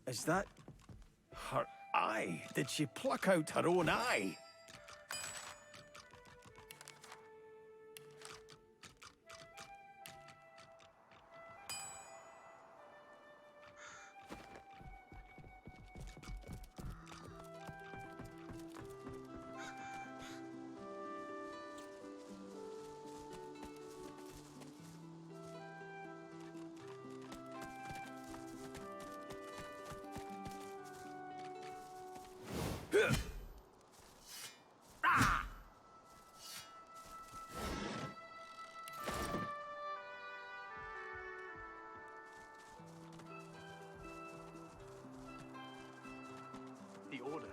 Is that her eye? Did she pluck out her own eye? The Order.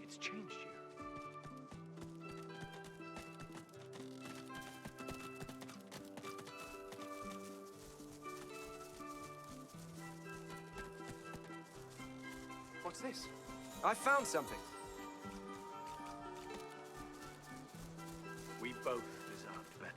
It's changed you. What's this? I found something. We both deserved better.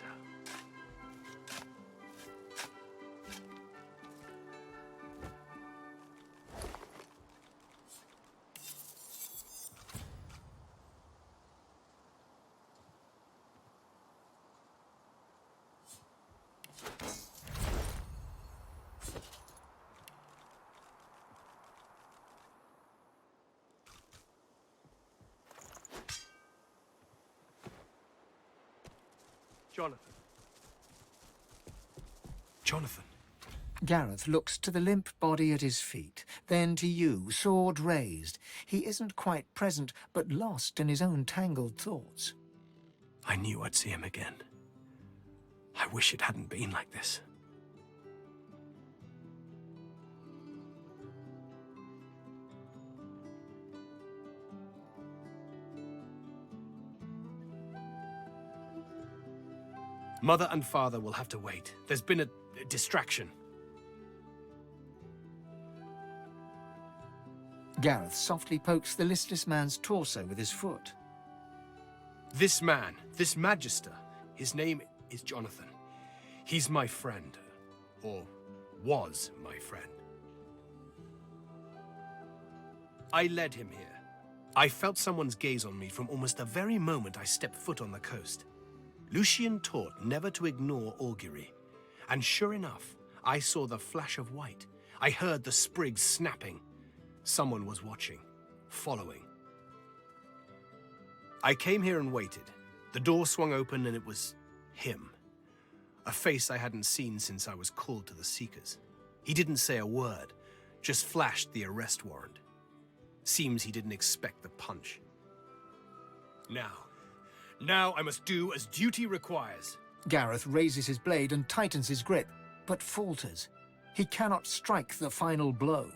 Jonathan. Jonathan. Gareth looks to the limp body at his feet, then to you, sword raised. He isn't quite present, but lost in his own tangled thoughts. I knew I'd see him again. I wish it hadn't been like this. Mother and father will have to wait. There's been a distraction. Gareth softly pokes the listless man's torso with his foot. This man, this Magister, his name is Jonathan. He's my friend, or was my friend. I led him here. I felt someone's gaze on me from almost the very moment I stepped foot on the coast. Lucian taught never to ignore augury. And sure enough, I saw the flash of white. I heard the sprigs snapping. Someone was watching, following. I came here and waited. The door swung open and it was him. A face I hadn't seen since I was called to the Seekers. He didn't say a word, just flashed the arrest warrant. Seems he didn't expect the punch. Now I must do as duty requires. Gareth raises his blade and tightens his grip, but falters. He cannot strike the final blow.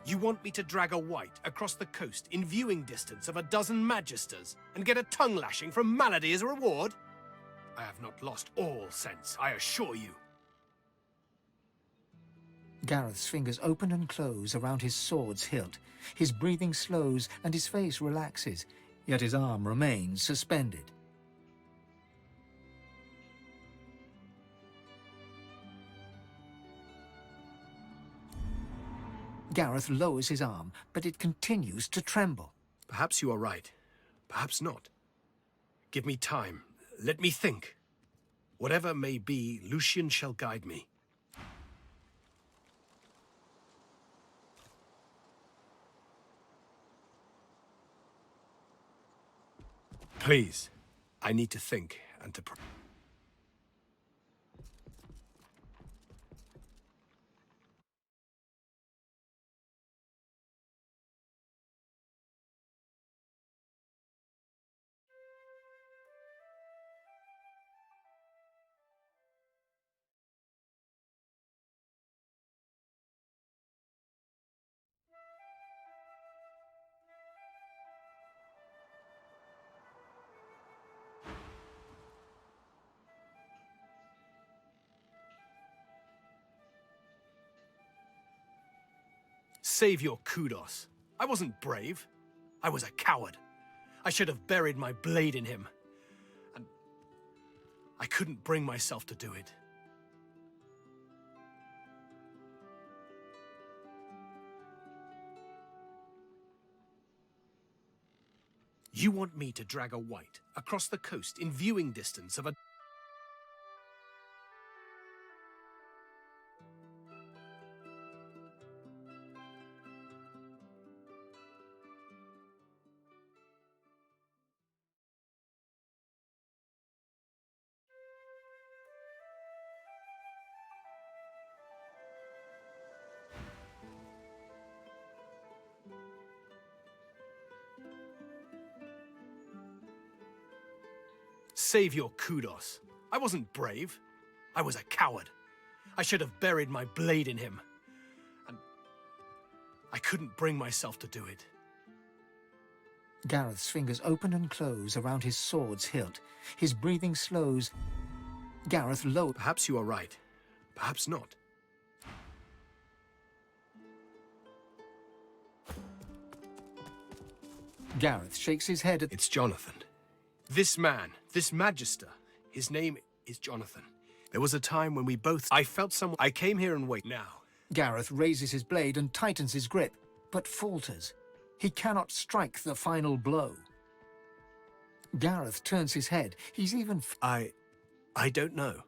You want me to drag a wight across the coast in viewing distance of a dozen Magisters and get a tongue lashing from Malady as a reward? I have not lost all sense, I assure you. Gareth's fingers open and close around his sword's hilt. His breathing slows and his face relaxes, yet his arm remains suspended. Gareth lowers his arm, but it continues to tremble. Perhaps you are right. Perhaps not. Give me time. Let me think. Whatever may be, Lucian shall guide me. Please. I need to think and to... Save your kudos. I wasn't brave. I was a coward. I should have buried my blade in him. And I couldn't bring myself to do it. You want me to drag a white across the coast in viewing distance of a... Save your kudos. I wasn't brave. I was a coward. I should have buried my blade in him. And I couldn't bring myself to do it. Gareth's fingers open and close around his sword's hilt. His breathing slows. Gareth low. Perhaps you are right. Perhaps not. Gareth shakes his head at... It's Jonathan. This man, this magister, his name is Jonathan. There was a time when we both... I felt someone... I came here and wait now. Gareth raises his blade and tightens his grip, but falters. He cannot strike the final blow. Gareth turns his head. He's even... I don't know.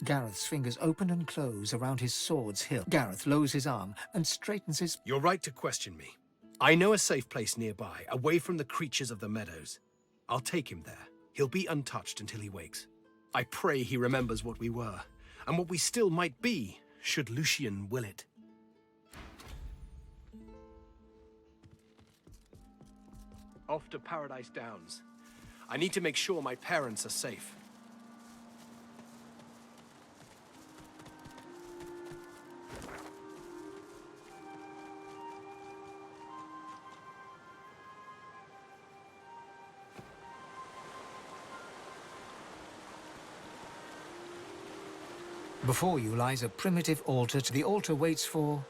Gareth's fingers open and close around his sword's hilt. Gareth lowers his arm and straightens his... You're right to question me. I know a safe place nearby, away from the creatures of the meadows. I'll take him there. He'll be untouched until he wakes. I pray he remembers what we were, and what we still might be, should Lucian will it. Off to Paradise Downs. I need to make sure my parents are safe. Before you lies a primitive altar. The altar waits for...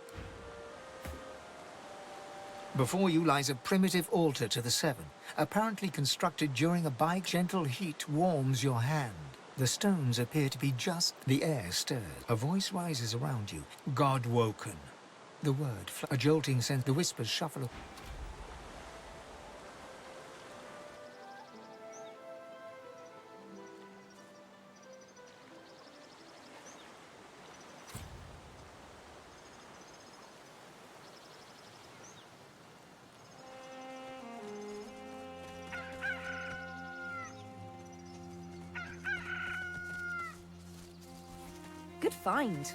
Before you lies a primitive altar to the Seven, apparently constructed during a bike. Gentle heat warms your hand. The stones appear to be just... The air stirs. A voice rises around you. God woken. The word... A jolting sense. The whispers shuffle... Good find.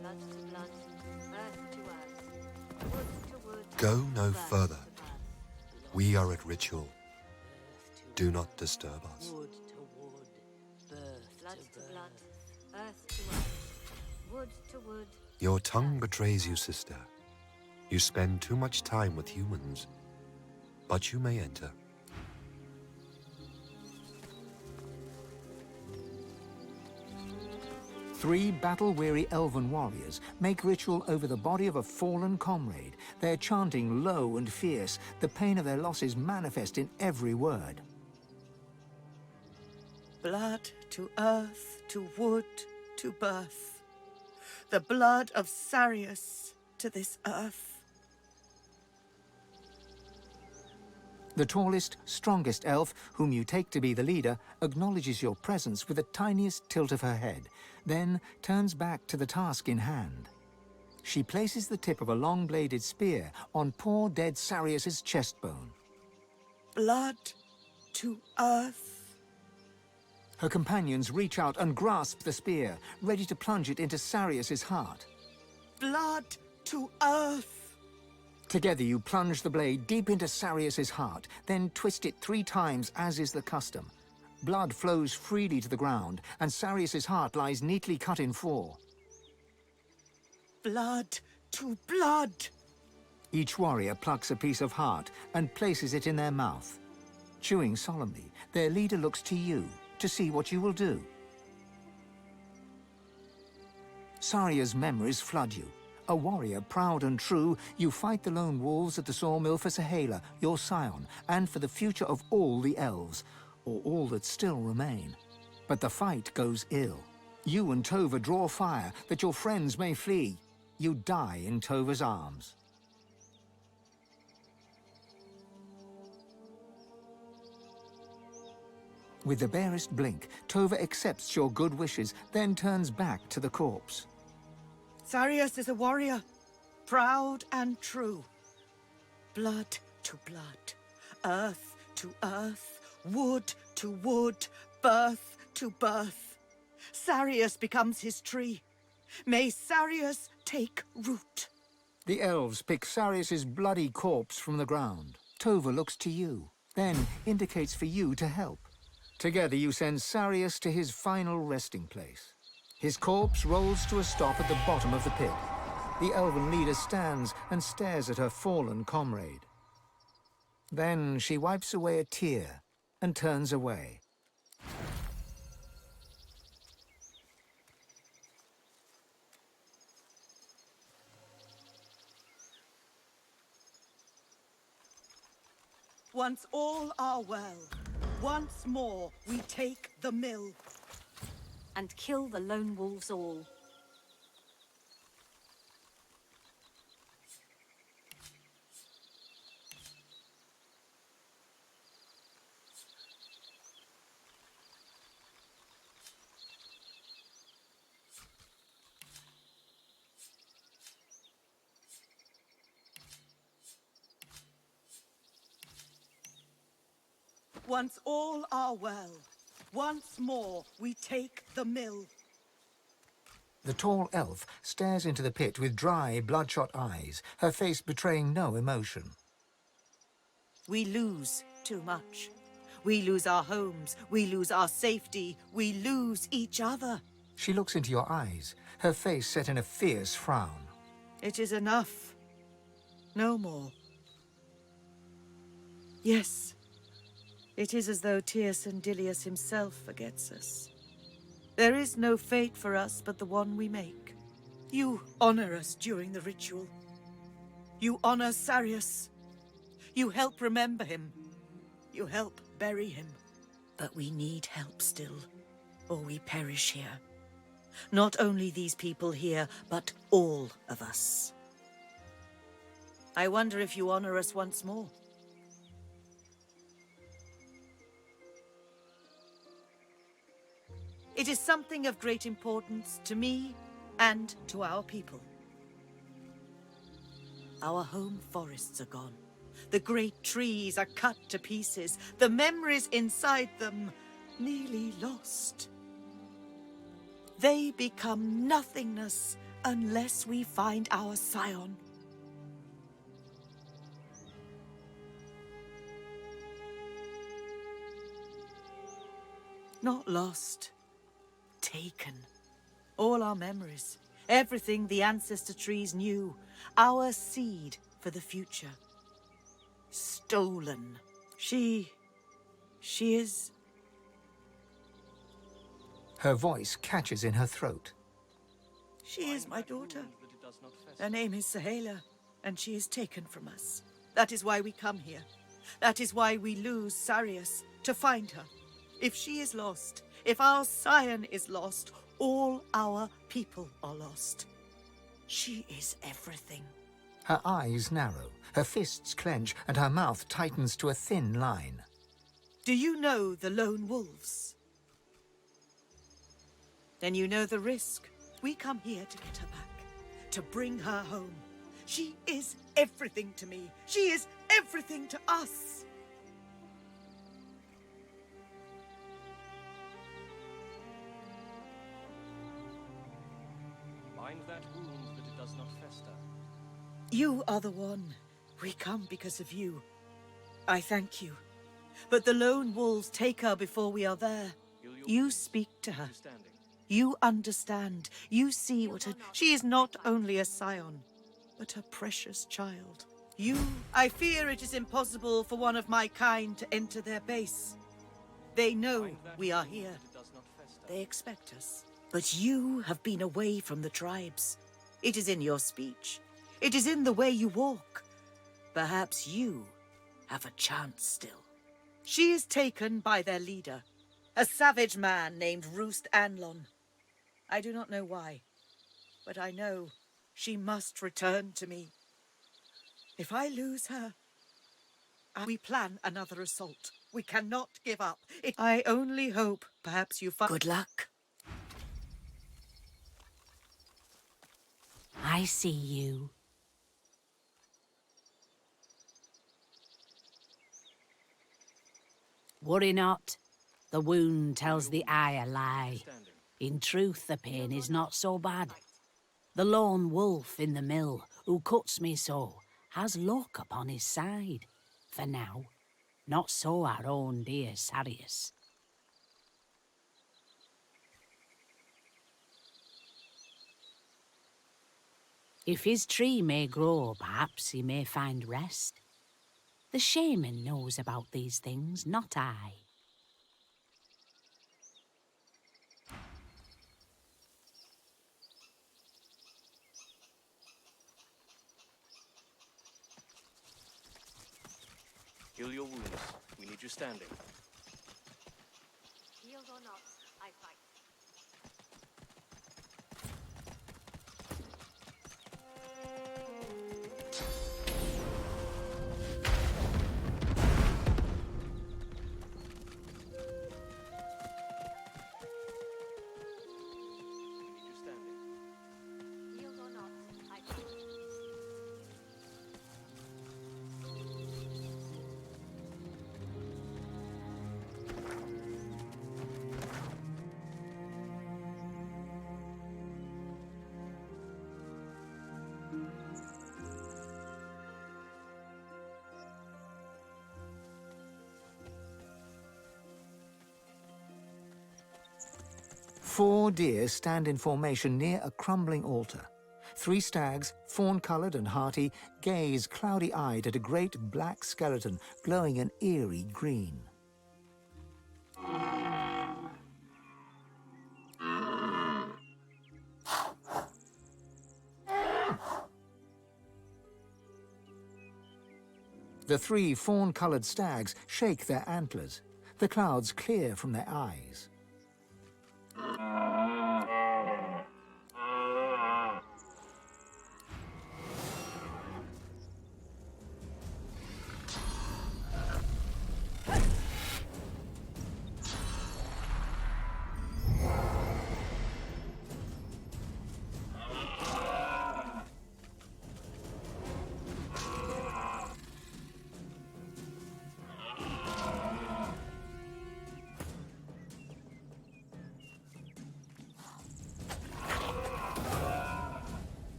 Blood to blood, earth to earth, wood to wood. Go no birth further. to birth. We are at ritual. Do not disturb us. Wood to wood, birth blood to blood, earth to earth, wood to wood. Your tongue betrays you, sister. You spend too much time with humans. But you may enter. Three battle-weary elven warriors make ritual over the body of a fallen comrade. Their chanting low and fierce, the pain of their loss is manifest in every word. Blood to earth, to wood, to birth. The blood of Sarius to this earth. The tallest, strongest elf, whom you take to be the leader, acknowledges your presence with the tiniest tilt of her head, then turns back to the task in hand. She places the tip of a long-bladed spear on poor dead Sarius's chest bone. Blood to earth. Her companions reach out and grasp the spear, ready to plunge it into Sarius's heart. blood to earth. Together you plunge the blade deep into Sarius's heart, then twist it 3 times as is the custom. Blood flows freely to the ground, and Sarius's heart lies neatly cut in 4. Blood to blood. Each warrior plucks a piece of heart and places it in their mouth. Chewing solemnly, their leader looks to you to see what you will do. Saria's memories flood you. A warrior proud and true, you fight the lone wolves at the sawmill for Sahala, your scion, and for the future of all the elves, or all that still remain. But the fight goes ill. You and Tova draw fire that your friends may flee. You die in Tova's arms. With the barest blink, Tova accepts your good wishes, then turns back to the corpse. Sarius is a warrior, proud and true. Blood to blood, earth to earth, wood to wood, birth to birth. Sarius becomes his tree. May Sarius take root. The elves pick Sarius's bloody corpse from the ground. Tova looks to you, then indicates for you to help. Together you send Sarius to his final resting place. His corpse rolls to a stop at the bottom of the pit. The elven leader stands and stares at her fallen comrade. Then she wipes away a tear and turns away. Once all are well, once more we take the mill. And kill the lone wolves all. Once all are well, once more we take the mill. The tall elf stares into the pit with dry, bloodshot eyes, her face betraying no emotion. We lose too much. We lose our homes, we lose our safety, we lose each other. She looks into your eyes, her face set in a fierce frown. It is enough. No more. Yes, it is as though Tierson Dilius himself forgets us. There is no fate for us but the one we make. You honor us during the ritual. You honor Sarius. You help remember him. You help bury him. But we need help still, or we perish here. Not only these people here, but all of us. I wonder if you honor us once more. It is something of great importance to me and to our people. Our home forests are gone. The great trees are cut to pieces. The memories inside them nearly lost. They become nothingness unless we find our scion. Not lost. Taken. All our memories. Everything the ancestor trees knew. Our seed for the future. Stolen. She is... Her voice catches in her throat. She is my daughter. Her name is Sahala, and she is taken from us. That is why we come here. That is why we lose Sarius, to find her. If she is lost, if our scion is lost, all our people are lost. She is everything. Her eyes narrow, her fists clench, and her mouth tightens to a thin line. Do you know the lone wolves? Then you know the risk. We come here to get her back, to bring her home. She is everything to me. She is everything to us. Bind that wound that it You are the one. We come because of you. I thank you. But the lone wolves take her before we are there. You speak to her. You understand. You see what her... She is not only a scion, but a precious child. I fear it is impossible for one of my kind to enter their base. They know we are here. They expect us. But you have been away from the tribes. It is in your speech. It is in the way you walk. Perhaps you have a chance still. She is taken by their leader, a savage man named Roost Anlon. I do not know why, but I know she must return to me. If I lose her, we plan another assault. We cannot give up. I only hope perhaps you find... Good luck. I see you. Worry not. The wound tells the eye a lie. In truth, the pain is not so bad. The lone wolf in the mill, who cuts me so, has luck upon his side. For now, not so our own dear Sarius. If his tree may grow, perhaps he may find rest. The shaman knows about these things, not I. Heal your wounds. We need you standing. Healed or not, I fight. We need you standing. Healed or not, I fight. Four deer stand in formation near a crumbling altar. Three stags, fawn-coloured and hearty, gaze cloudy-eyed at a great black skeleton glowing an eerie green. The three fawn-coloured stags shake their antlers. The clouds clear from their eyes.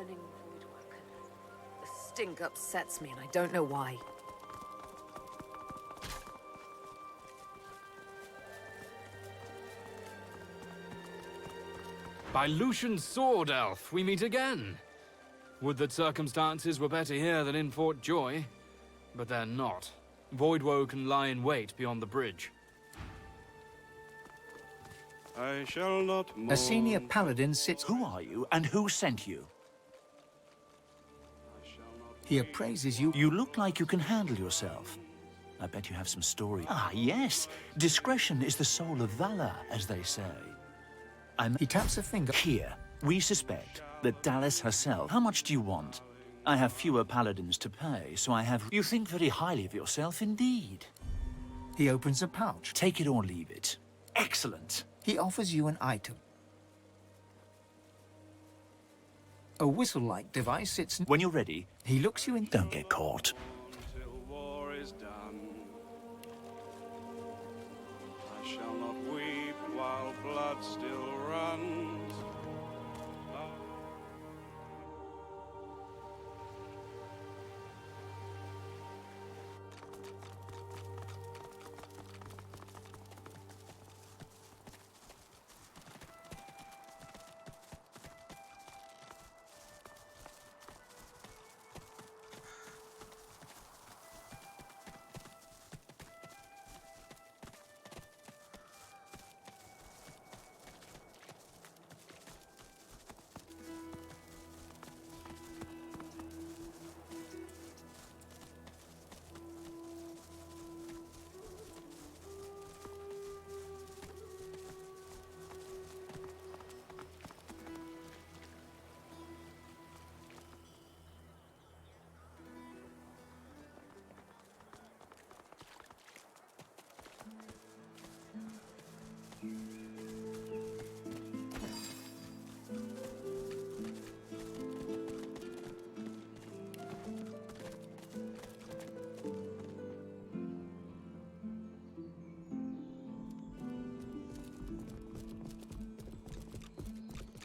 burning void woken. The stink upsets me, and I don't know why. By Lucian's sword, Elf, we meet again. Would that circumstances were better here than in Fort Joy, but they're not. Voidwoe can lie in wait beyond the bridge. I shall not mourn. A senior paladin sits. Who are you, and who sent you? He appraises you. You look like you can handle yourself. I bet you have some story. Ah, yes. Discretion is the soul of valor, as they say. He taps a finger. Here, we suspect that Dallas herself... How much do you want? I have fewer paladins to pay, so I have... You think very highly of yourself indeed. He opens a pouch. Take it or leave it. Excellent. He offers you an item. A whistle-like device sits... When you're ready... He looks you in... Don't get caught. Till war is done. I shall not weep while blood still runs.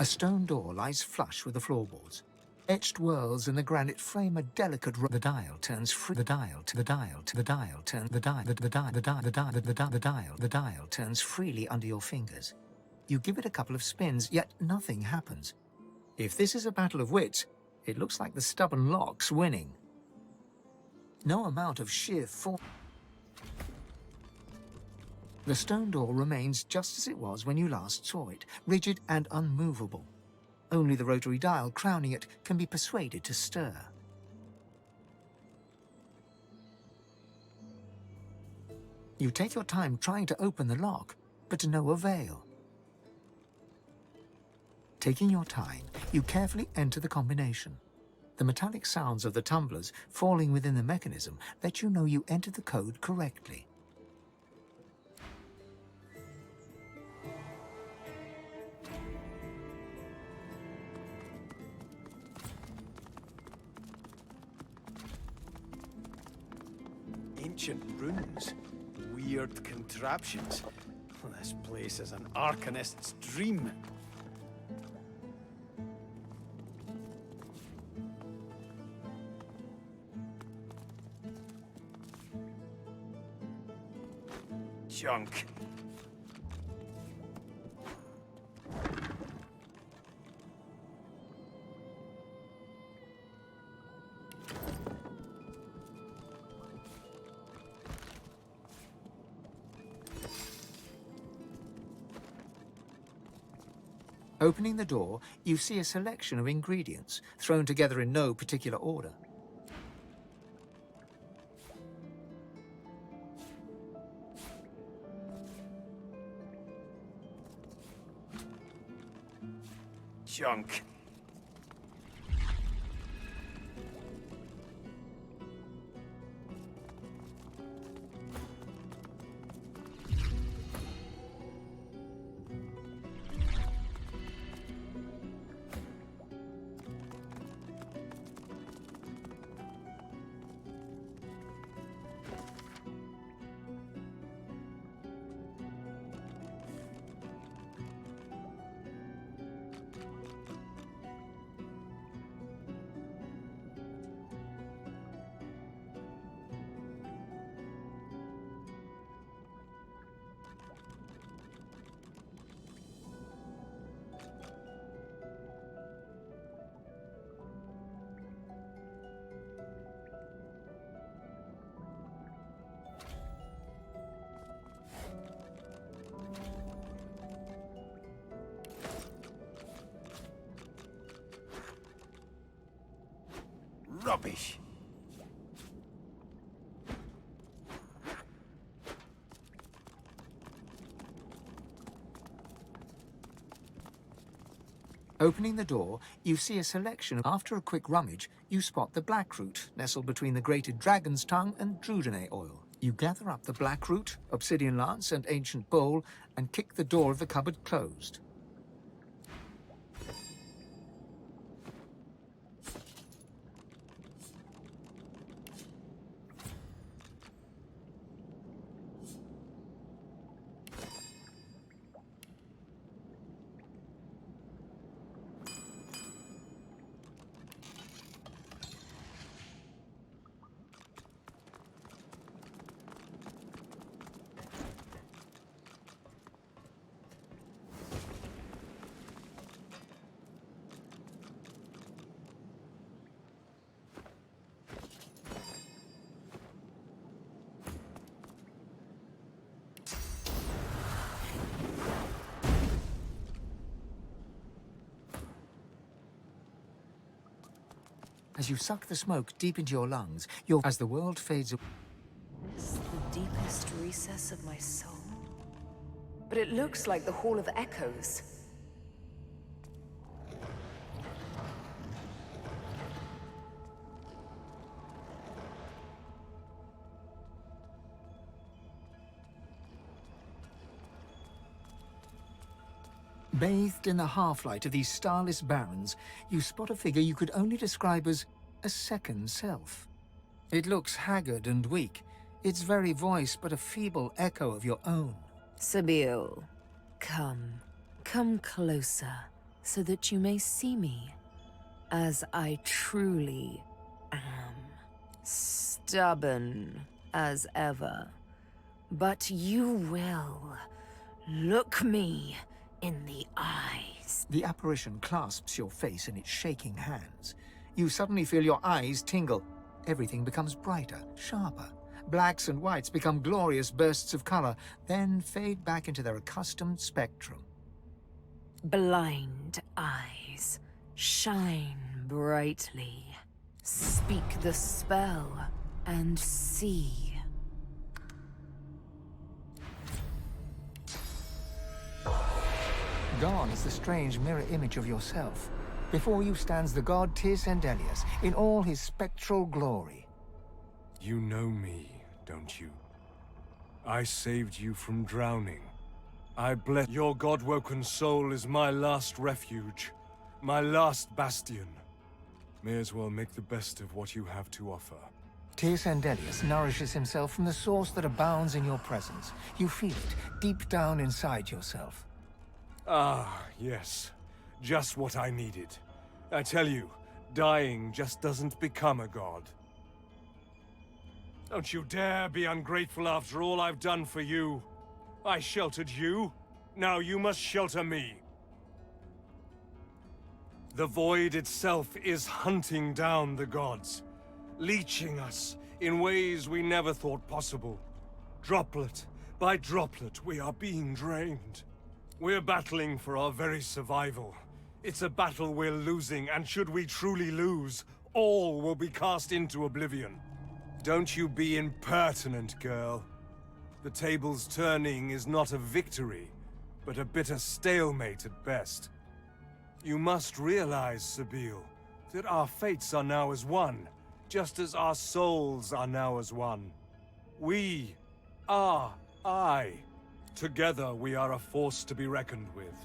A stone door lies flush with the floorboards. Etched whorls in the granite frame a delicate the dial turns free. The dial turns freely under your fingers. You give it a couple of spins, yet nothing happens. If this is a battle of wits, it looks like the stubborn lock's winning. No amount of sheer force. The stone door remains just as it was when you last saw it, rigid and unmovable. Only the rotary dial crowning it can be persuaded to stir. You take your time trying to open the lock, but to no avail. Taking your time, you carefully enter the combination. The metallic sounds of the tumblers falling within the mechanism let you know you entered the code correctly. Ancient runes. Weird contraptions. This place is an arcanist's dream. Junk. Opening the door, you see a selection of ingredients, thrown together in no particular order. Junk. Rubbish. Opening the door, you see a selection. After a quick rummage, you spot the blackroot nestled between the grated dragon's tongue and drudene oil. You gather up the blackroot, obsidian lance, and ancient bowl, and kick the door of the cupboard closed. As you suck the smoke deep into your lungs, as the world fades away. It's the deepest recess of my soul. But it looks like the Hall of Echoes. Bathed in the half-light of these starless barrens, you spot a figure you could only describe as a second self. It looks haggard and weak, its very voice but a feeble echo of your own. Sabille, come closer, so that you may see me, as I truly am. Stubborn as ever, but you will look me in the eyes. The apparition clasps your face in its shaking hands. You suddenly feel your eyes tingle. Everything becomes brighter, sharper. Blacks and whites become glorious bursts of color, then fade back into their accustomed spectrum. Blind eyes, shine brightly. Speak the spell and see. Gone is the strange mirror image of yourself. Before you stands the god Tyr in all his spectral glory. You know me, don't you? I saved you from drowning. I bless your god-woken soul is my last refuge, my last bastion. May as well make the best of what you have to offer. Tyr nourishes himself from the source that abounds in your presence. You feel it deep down inside yourself. Ah, yes. Just what I needed. I tell you, dying just doesn't become a god. Don't you dare be ungrateful after all I've done for you. I sheltered you. Now you must shelter me. The Void itself is hunting down the gods, leeching us in ways we never thought possible. Droplet by droplet, we are being drained. We're battling for our very survival. It's a battle we're losing, and should we truly lose, all will be cast into oblivion. Don't you be impertinent, girl. The table's turning is not a victory, but a bitter stalemate at best. You must realize, Sabille, that our fates are now as one, just as our souls are now as one. We are I. Together we are a force to be reckoned with.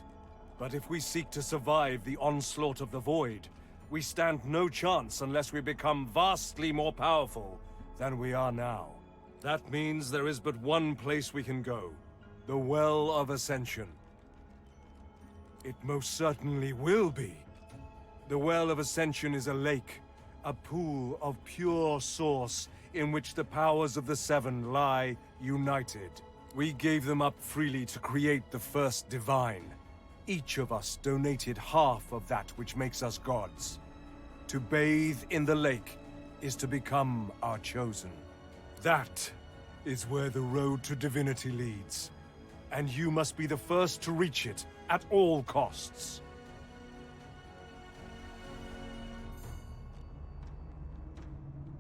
But if we seek to survive the onslaught of the Void, we stand no chance unless we become vastly more powerful than we are now. That means there is but one place we can go, the Well of Ascension. It most certainly will be. The Well of Ascension is a lake, a pool of pure source in which the powers of the Seven lie united. We gave them up freely to create the first divine. Each of us donated half of that which makes us gods. To bathe in the lake is to become our chosen. That is where the road to divinity leads. And you must be the first to reach it at all costs.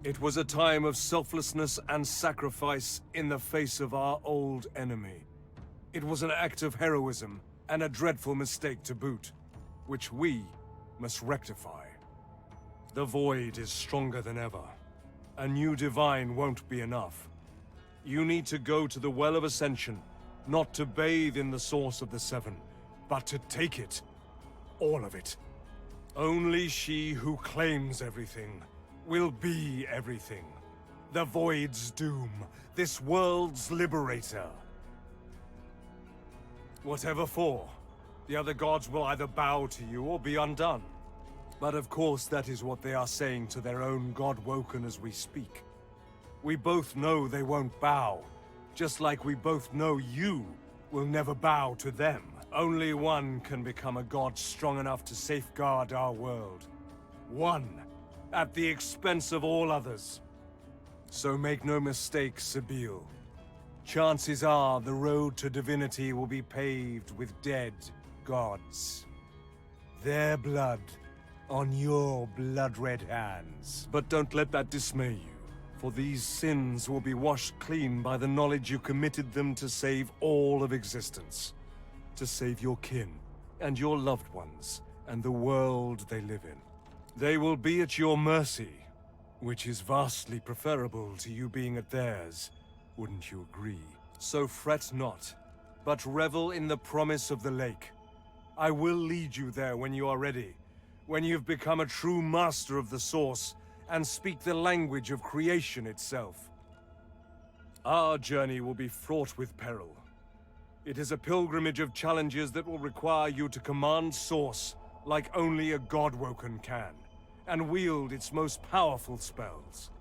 It was a time of selflessness and sacrifice in the face of our old enemy. It was an act of heroism and a dreadful mistake to boot, which we must rectify. The Void is stronger than ever. A new divine won't be enough. You need to go to the Well of Ascension, not to bathe in the source of the Seven, but to take it. All of it. Only she who claims everything will be everything. The Void's doom, this world's liberator. Whatever for, the other gods will either bow to you or be undone. But of course that is what they are saying to their own God-woken as we speak. We both know they won't bow, just like we both know you will never bow to them. Only one can become a god strong enough to safeguard our world. One, at the expense of all others. So make no mistake, Sabine. Chances are the road to divinity will be paved with dead gods. Their blood on your blood-red hands. But don't let that dismay you, for these sins will be washed clean by the knowledge you committed them to save all of existence. To save your kin, and your loved ones, and the world they live in. They will be at your mercy, which is vastly preferable to you being at theirs, wouldn't you agree? So fret not, but revel in the promise of the lake. I will lead you there when you are ready, when you've become a true master of the Source, and speak the language of creation itself. Our journey will be fraught with peril. It is a pilgrimage of challenges that will require you to command Source like only a God-woken can, and wield its most powerful spells.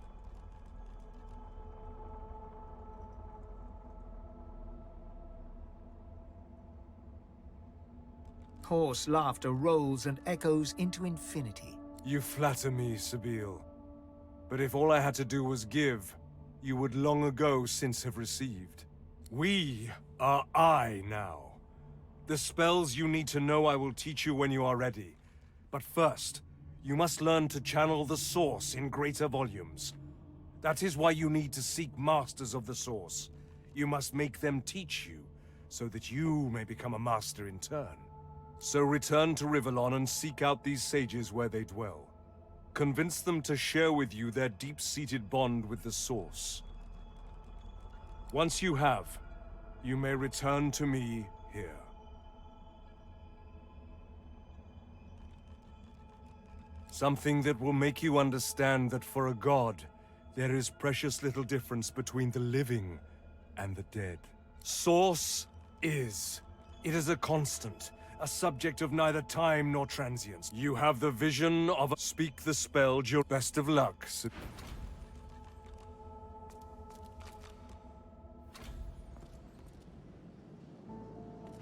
Hoarse laughter rolls and echoes into infinity. You flatter me, Sabine. But if all I had to do was give, you would long ago since have received. We are I now. The spells you need to know I will teach you when you are ready. But first, you must learn to channel the Source in greater volumes. That is why you need to seek masters of the Source. You must make them teach you, so that you may become a master in turn. So return to Rivellon and seek out these sages where they dwell. Convince them to share with you their deep-seated bond with the Source. Once you have, you may return to me here. Something that will make you understand that for a god, there is precious little difference between the living and the dead. Source is. It is a constant. A subject of neither time nor transience. You have the vision of speak the spell, your best of luck.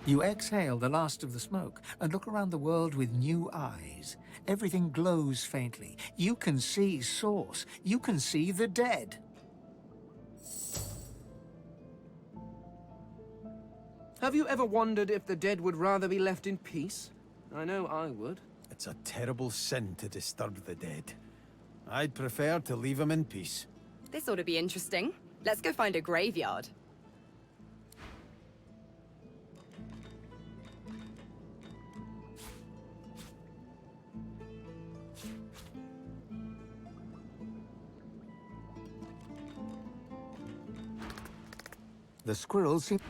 You exhale the last of the smoke and look around the world with new eyes. Everything glows faintly. You can see Source. You can see the dead. Have you ever wondered if the dead would rather be left in peace? I know I would. It's a terrible sin to disturb the dead. I'd prefer to leave them in peace. This ought to be interesting. Let's go find a graveyard. The squirrels seem...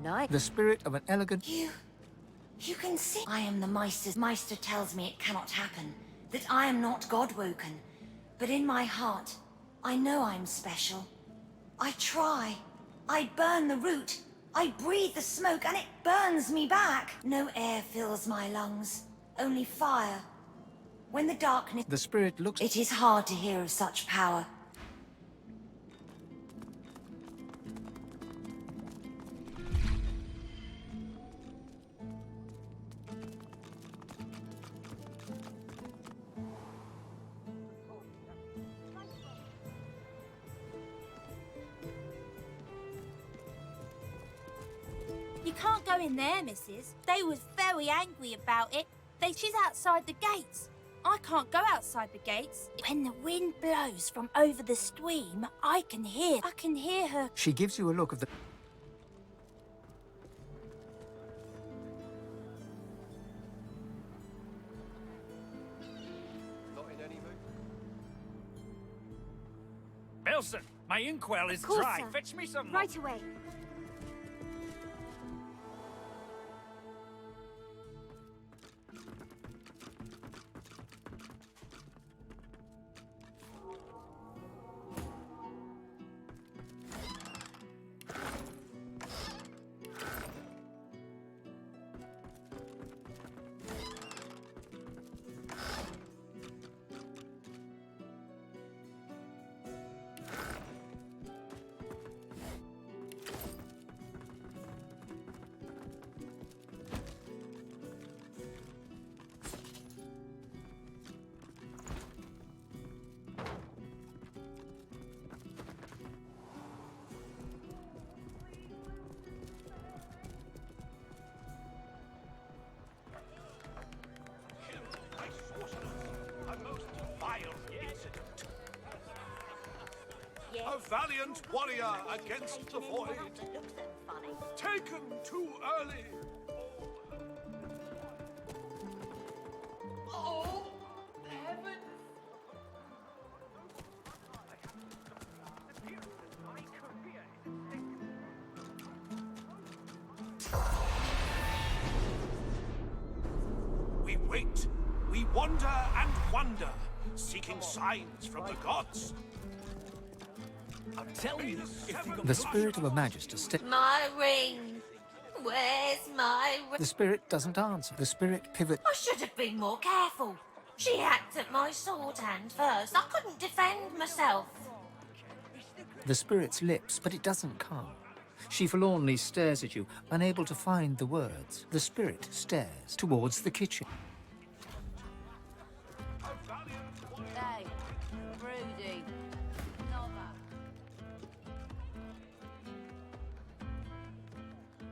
Nice. The spirit of an elegant... You can see. I am the Meister's. Meister tells me it cannot happen, that I am not God-woken. But in my heart, I know I'm special. I try. I burn the root. I breathe the smoke and it burns me back. No air fills my lungs, only fire. When the darkness... The spirit looks... It is hard to hear of such power. can't go in there, missus. They was very angry about it. She's outside the gates. I can't go outside the gates. When the wind blows from over the stream, I can hear her. She gives you a look of the... Elson, my inkwell is Course, dry. sir. Fetch me some Right away. A valiant warrior against the void. Taken too early. Oh, heavens! We wait. We wander and wonder, seeking signs from the gods. I'm telling you, The spirit of a magister My ring! Where's my ring? The spirit doesn't answer. The spirit pivots. I should have been more careful. She hacked at my sword hand first. I couldn't defend myself. The spirit's lips, but it doesn't come. She forlornly stares at you, unable to find the words. The spirit stares towards the kitchen. Hey, Rudy.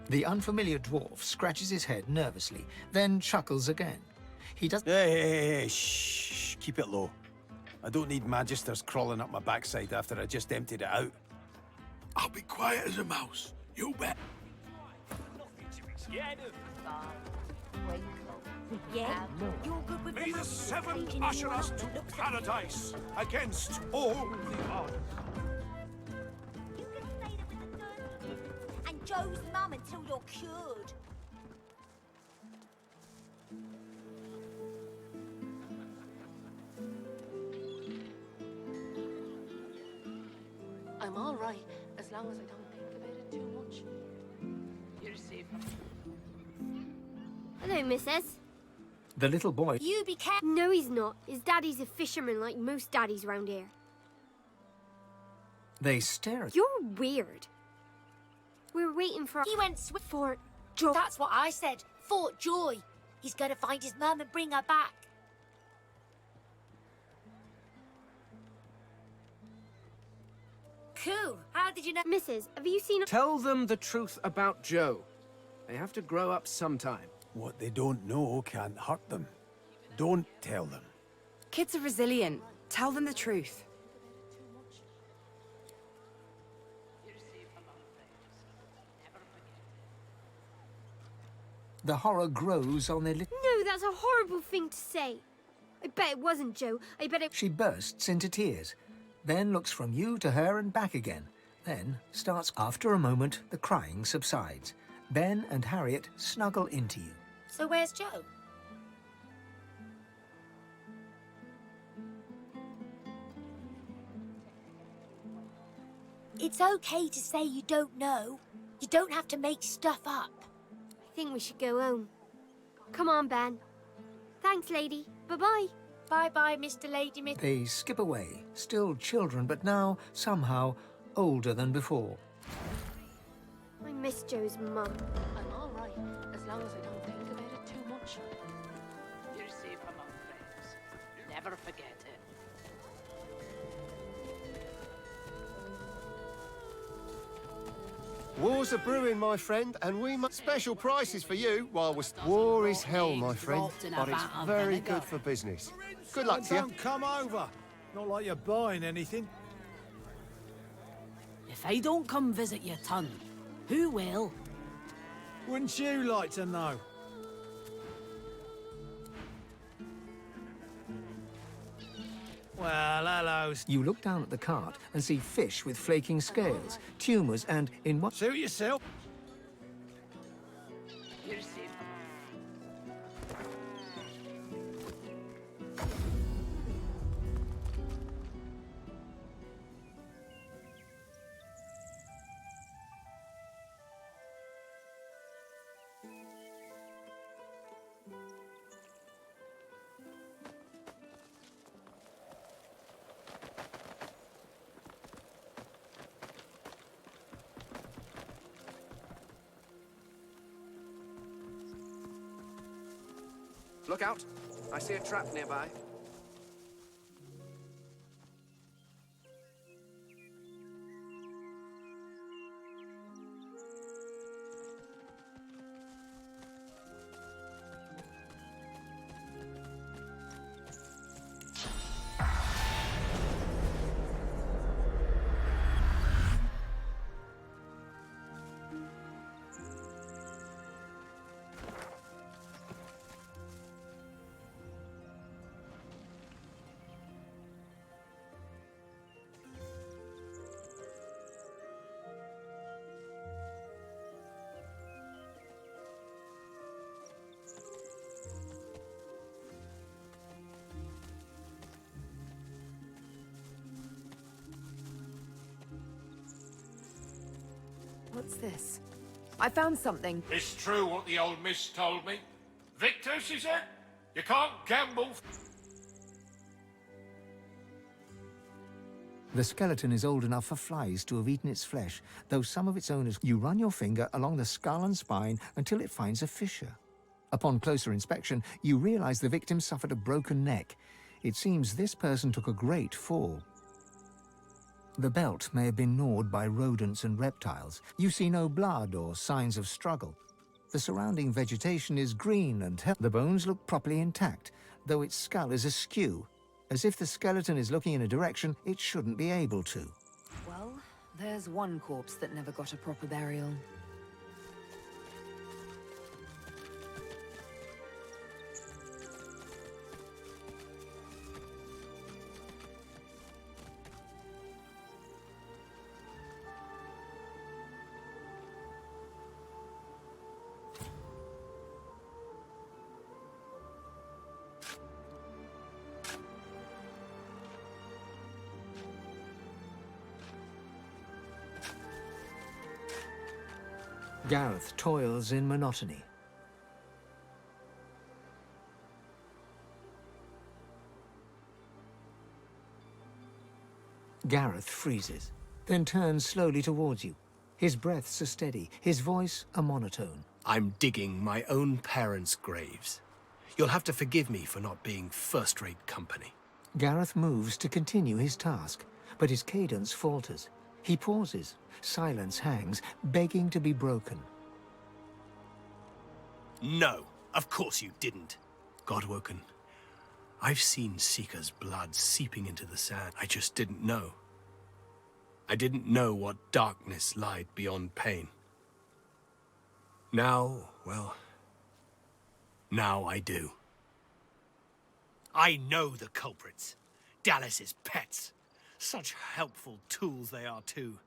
The unfamiliar dwarf scratches his head nervously, then chuckles again. He does... Hey, shh, keep it low. I don't need magisters crawling up my backside after I just emptied it out. I'll be quiet as a mouse. You bet. Yeah, you're good with May the seventh usher us to paradise against all the odds. And Joe's mum until you're cured. I'm all right, as long as I don't think about it too much. You're safe. Hello, missus. The little boy... You be careful. No, he's not. His daddy's a fisherman like most daddies round here. They stare at... You're weird. We're waiting for... He went for Joy. That's what I said. Fort Joy. He's gonna find his mum and bring her back. Cool. How did you know? Missus, have you seen... Tell them the truth about Joe. They have to grow up sometime. What they don't know can't hurt them. Don't tell them. Kids are resilient. Tell them the truth. The horror grows on their lips. No, that's a horrible thing to say. I bet it wasn't Joe. I bet it... She bursts into tears, then looks from you to her and back again, then starts... After a moment, the crying subsides. Ben and Harriet snuggle into you. So where's Joe? It's okay to say you don't know. You don't have to make stuff up. I think we should go home. Come on, Ben. Thanks, lady. Bye-bye. Bye-bye, Mr. Lady Miss. They skip away, still children, but now, somehow, older than before. I miss Joe's mum. I'm all right, as long as I don't think about it too much. You're safe among friends. Never forget it. Wars are brewing, my friend, and we make special prices for you while we're... War is hell, my friend, but it's very good for business. Good luck to you. Don't come over. Not like you're buying anything. If I don't come visit your ton, who will? Wouldn't you like to know? Well, hello. You look down at the cart and see fish with flaking scales, tumours, and in what... Suit yourself. Look out! I see a trap nearby. What's this? I found something. It's true what the old miss told me. Victor, she said, you can't gamble. The skeleton is old enough for flies to have eaten its flesh, though some of its owners... You run your finger along the skull and spine until it finds a fissure. Upon closer inspection, you realize the victim suffered a broken neck. It seems this person took a great fall. The belt may have been gnawed by rodents and reptiles. You see no blood or signs of struggle. The surrounding vegetation is green and the bones look properly intact, though its skull is askew, as if the skeleton is looking in a direction it shouldn't be able to. Well, there's one corpse that never got a proper burial. Gareth toils in monotony. Gareth freezes, then turns slowly towards you. His breaths are steady, his voice a monotone. I'm digging my own parents' graves. You'll have to forgive me for not being first-rate company. Gareth moves to continue his task, but his cadence falters. He pauses. Silence hangs, begging to be broken. No, of course you didn't. Godwoken, I've seen Seeker's blood seeping into the sand. I just didn't know. I didn't know what darkness lied beyond pain. Now, well, now I do. I know the culprits. Dallas's pets. Such helpful tools they are, too.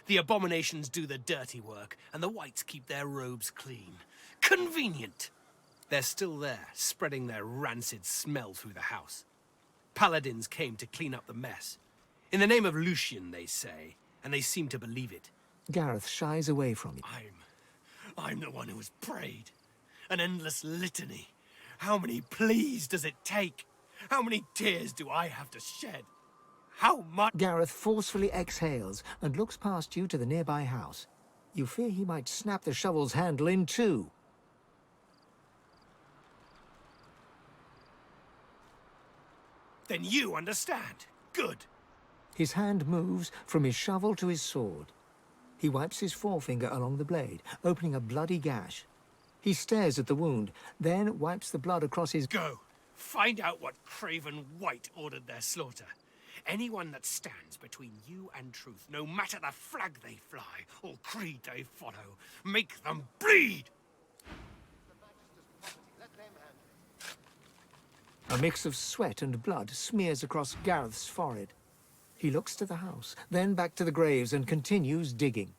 The abominations do the dirty work, and the whites keep their robes clean. Convenient! They're still there, spreading their rancid smell through the house. Paladins came to clean up the mess. In the name of Lucian, they say, and they seem to believe it. Gareth shies away from you. I'm the one who has prayed. An endless litany. How many pleas does it take? How many tears do I have to shed? How much? Gareth forcefully exhales and looks past you to the nearby house. You fear he might snap the shovel's handle in two. Then you understand. Good. His hand moves from his shovel to his sword. He wipes his forefinger along the blade, opening a bloody gash. He stares at the wound, then wipes the blood across his... Go! Find out what craven wight ordered their slaughter. Anyone that stands between you and truth, no matter the flag they fly or creed they follow, make them bleed! A mix of sweat and blood smears across Gareth's forehead. He looks to the house, then back to the graves and continues digging.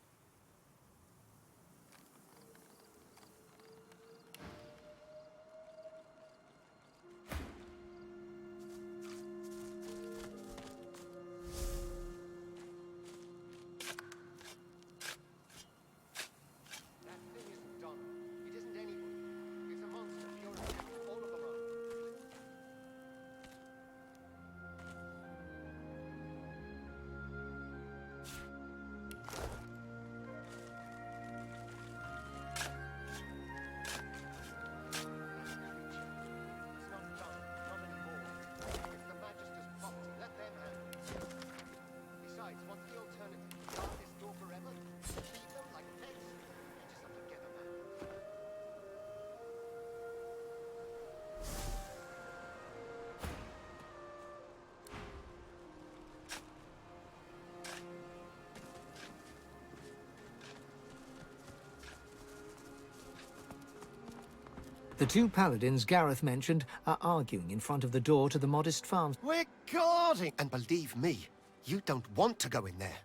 The two paladins Gareth mentioned are arguing in front of the door to the modest farm. We're guarding! And believe me, you don't want to go in there.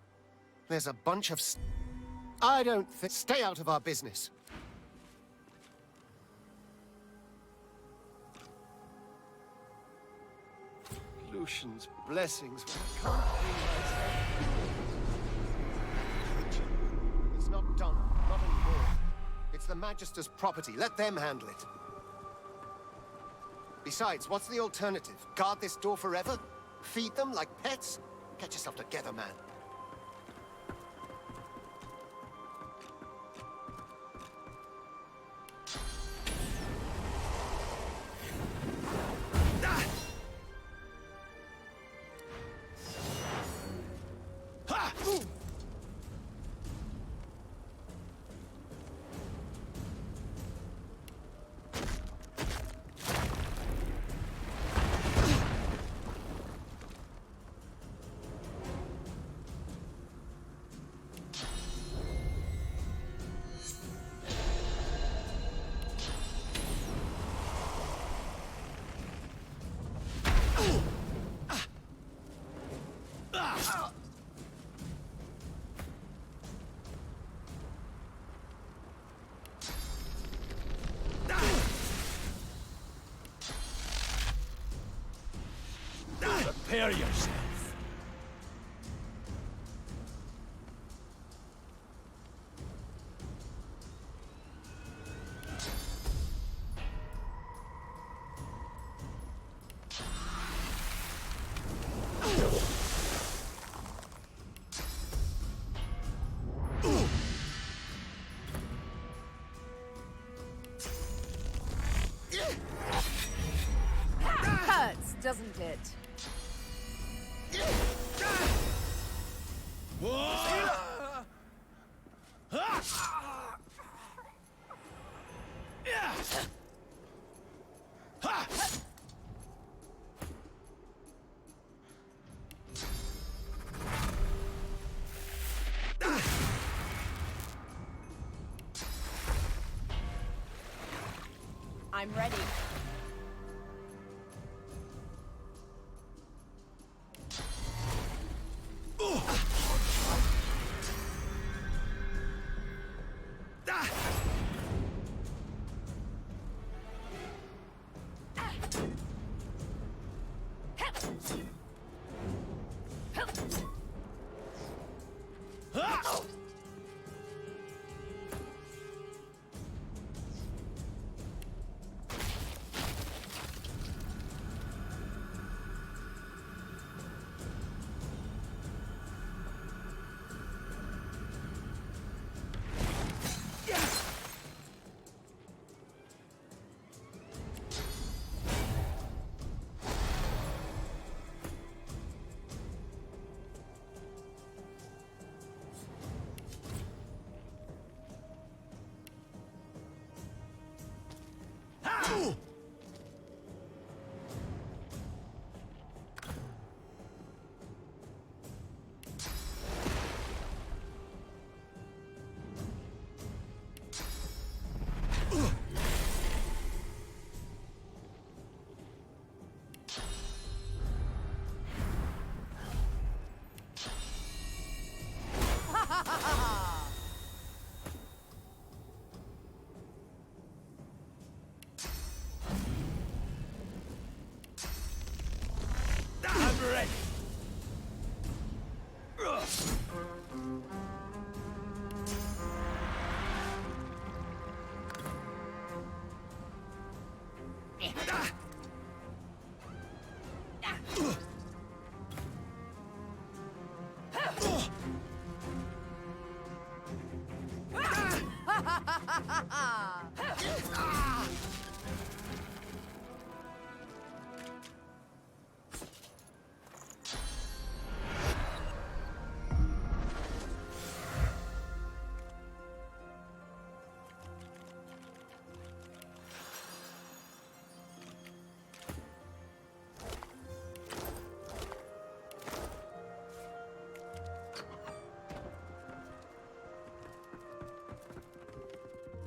There's a bunch of... I don't think... Stay out of our business. Lucian's blessings. I can't It's not done. Not anymore. It's the Magister's property. Let them handle it. Besides, what's the alternative? Guard this door forever? Feed them like pets? Get yourself together, man. Prepare yourself. Hurts, doesn't it? I'm ready.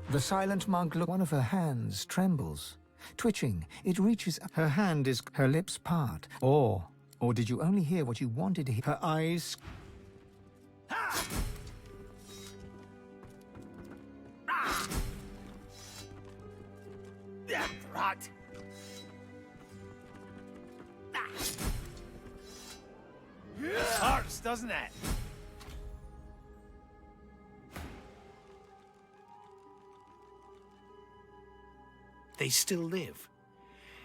The silent monk look. One of her hands trembles, twitching. It reaches. Her hand is. Her lips part. Or did you only hear what you wanted to hear? Her eyes. Right. Hurts, doesn't it? They still live.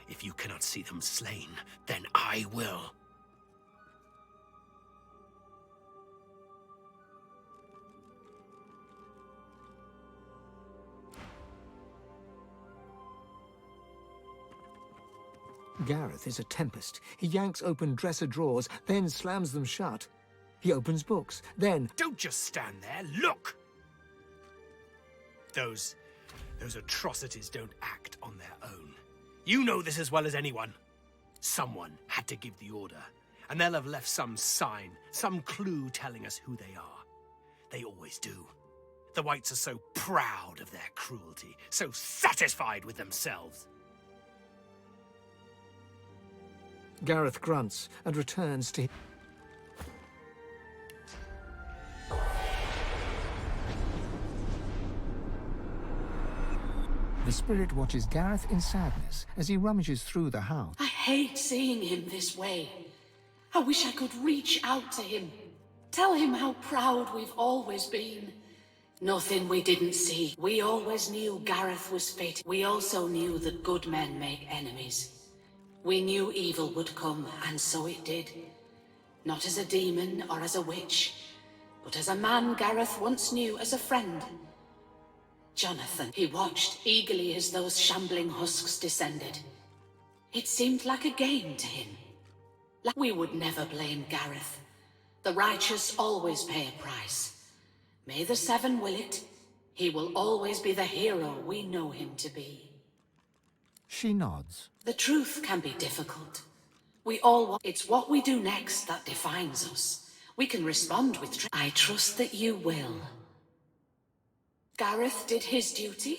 If you cannot see them slain, then I will. Gareth is a tempest. He yanks open dresser drawers, then slams them shut. He opens books, then... Don't just stand there, look! Those atrocities don't act on their own. You know this as well as anyone. Someone had to give the order, and they'll have left some sign, some clue telling us who they are. They always do. The Whites are so proud of their cruelty, so satisfied with themselves. Gareth grunts and returns to... The spirit watches Gareth in sadness as he rummages through the house. I hate seeing him this way. I wish I could reach out to him. Tell him how proud we've always been. Nothing we didn't see. We always knew Gareth was fated. We also knew that good men make enemies. We knew evil would come, and so it did. Not as a demon or as a witch, but as a man Gareth once knew as a friend. Jonathan, he watched eagerly as those shambling husks descended. It seemed like a game to him. Like we would never blame Gareth. The righteous always pay a price. May the Seven will it. He will always be the hero we know him to be. She nods. The truth can be difficult. We all want... It's what we do next that defines us. We can respond with... I trust that you will. Gareth did his duty.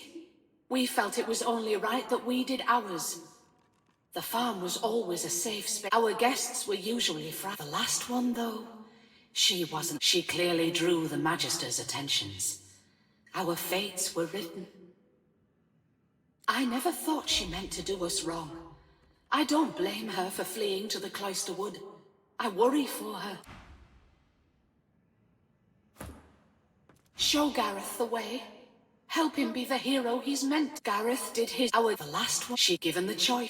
We felt it was only right that we did ours. The farm was always a safe space. Our guests were usually The last one, though, she wasn't. She clearly drew the Magister's attentions. Our fates were written. I never thought she meant to do us wrong. I don't blame her for fleeing to the Cloister Wood. I worry for her. Show Gareth the way. Help him be the hero he's meant. Gareth did his... The last one. She given the choice.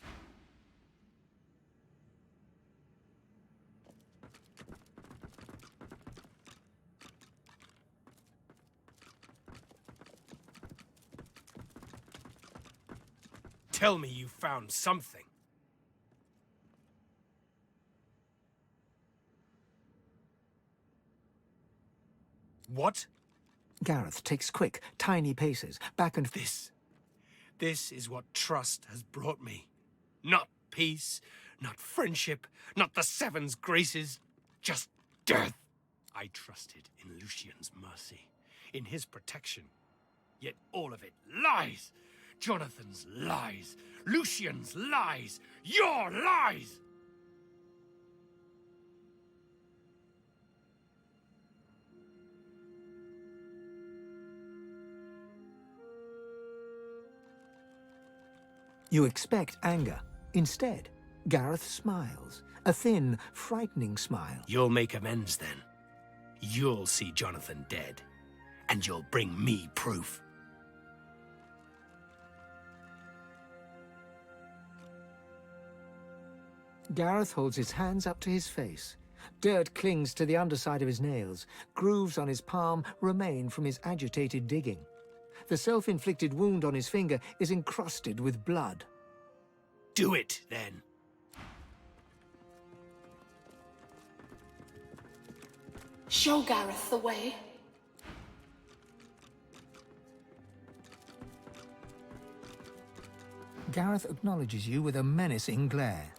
Tell me you found something. What? Gareth takes quick, tiny paces, back and... This is what trust has brought me. Not peace, not friendship, not the Seven's graces, just death. I trusted in Lucian's mercy, in his protection. Yet all of it lies. Jonathan's lies, Lucian's lies, your lies! You expect anger. Instead, Gareth smiles. A thin, frightening smile. You'll make amends then. You'll see Jonathan dead, and you'll bring me proof. Gareth holds his hands up to his face. Dirt clings to the underside of his nails. Grooves on his palm remain from his agitated digging. The self-inflicted wound on his finger is encrusted with blood. Do it, then. Show Gareth the way. Gareth acknowledges you with a menacing glare.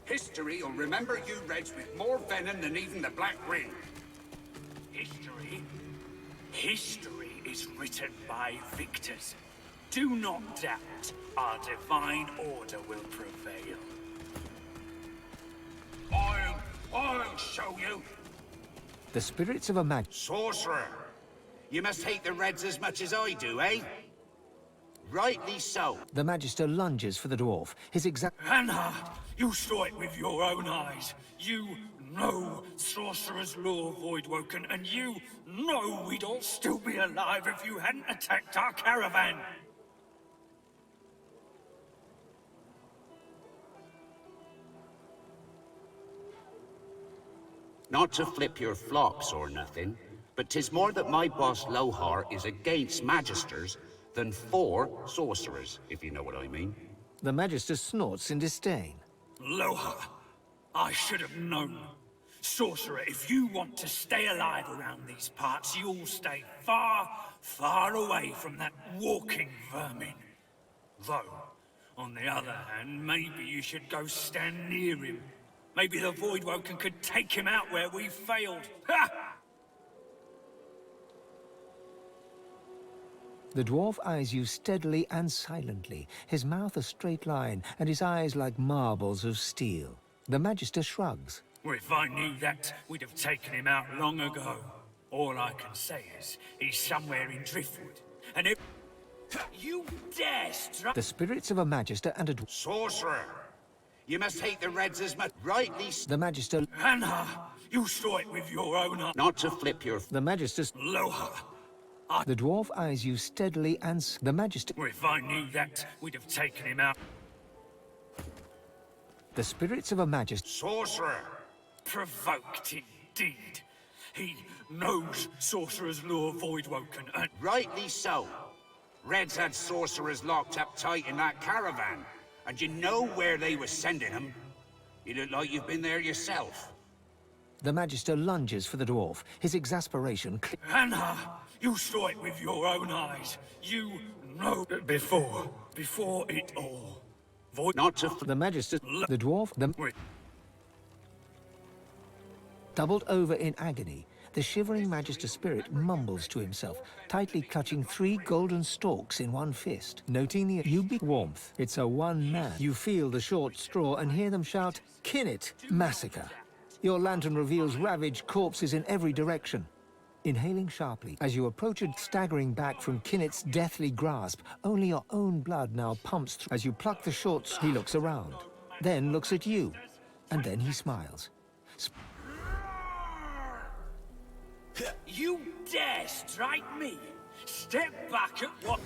History will remember you Reds with more venom than even the Black Ring. History? History is written by victors. Do not doubt our divine order will prevail. I'll show you. The spirits of a mag... Sorcerer! You must hate the Reds as much as I do, eh? Rightly so. The Magister lunges for the dwarf. His exact... Anna, you saw it with your own eyes. You know Sorcerer's Law, Voidwoken, and you know we'd all still be alive if you hadn't attacked our caravan. Not to flip your flops or nothing, but 'tis more that my boss Lohar is against Magisters than for sorcerers, if you know what I mean. The Magister snorts in disdain. Lohar, I should have known. Sorcerer, if you want to stay alive around these parts, you'll stay far, far away from that walking vermin. Though, on the other hand, maybe you should go stand near him. Maybe the Voidwoken could take him out where we failed. Ha! The dwarf eyes you steadily and silently, his mouth a straight line, and his eyes like marbles of steel. The Magister shrugs. Well, if I knew that, we'd have taken him out long ago. All I can say is, he's somewhere in Driftwood. And if you dare strike... The spirits of a Magister and a dwarf... Sorcerer! You must hate the Reds as much... Rightly... The Magister... Anna, you saw it with your own eyes. Not to flip your... The Magister... Lohar. The dwarf eyes you steadily and... The Magister... Well, if I knew that, we'd have taken him out. The spirits of a Magister... Sorcerer! Provoked indeed. He knows Sorcerer's Law, Voidwoken, and... Rightly so. Reds had sorcerers locked up tight in that caravan. And you know where they were sending them. You look like you've been there yourself. The Magister lunges for the dwarf, his exasperation... Anna, you saw it with your own eyes. You know... Before it all. Not to... The Magister... The dwarf... Doubled over in agony, the shivering Magister spirit mumbles to himself, tightly clutching 3 golden stalks in one fist. Noting the ubic warmth, it's a one-man. You feel the short straw and hear them shout, "Kinnet! Massacre!" Your lantern reveals ravaged corpses in every direction. Inhaling sharply, as you approach it, staggering back from Kinnet's deathly grasp, only your own blood now pumps through. As you pluck the short, he looks around, then looks at you, and then he smiles. You dare strike me? Step back at what?